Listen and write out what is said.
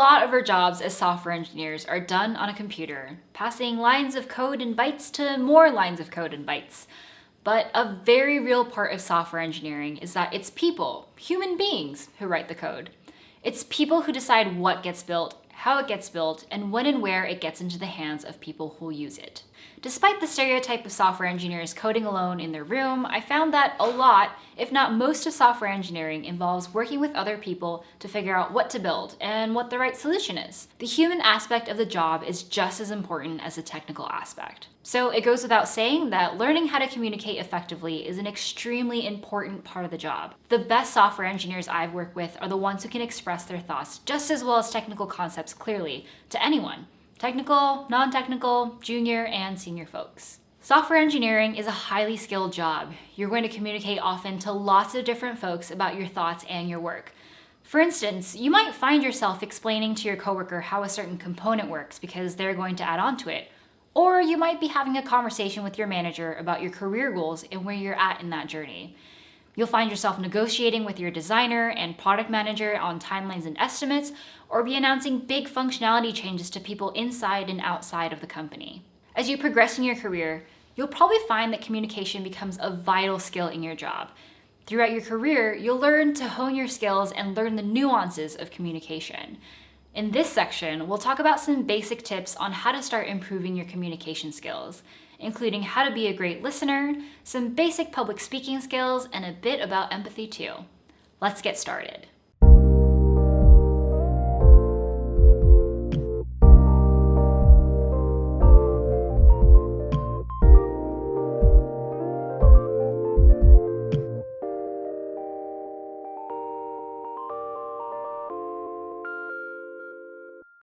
lot of our jobs as software engineers are done on a computer, passing lines of code and bytes to more lines of code and bytes. But a very real part of software engineering is that it's people, human beings, who write the code. It's people who decide what gets built, how it gets built, and when and where it gets into the hands of people who use it. Despite the stereotype of software engineers coding alone in their room, I found that a lot, if not most of software engineering involves working with other people to figure out what to build and what the right solution is. The human aspect of the job is just as important as the technical aspect. So it goes without saying that learning how to communicate effectively is an extremely important part of the job. The best software engineers I've worked with are the ones who can express their thoughts just as well as technical concepts clearly to anyone. Technical, non-technical, junior, and senior folks. Software engineering is a highly skilled job. You're going to communicate often to lots of different folks about your thoughts and your work. For instance, you might find yourself explaining to your coworker how a certain component works because they're going to add on to it. Or you might be having a conversation with your manager about your career goals and where you're at in that journey. You'll find yourself negotiating with your designer and product manager on timelines and estimates, or be announcing big functionality changes to people inside and outside of the company. As you progress in your career, you'll probably find that communication becomes a vital skill in your job. Throughout your career, you'll learn to hone your skills and learn the nuances of communication. In this section, we'll talk about some basic tips on how to start improving your communication skills, including how to be a great listener, some basic public speaking skills, and a bit about empathy too. Let's get started.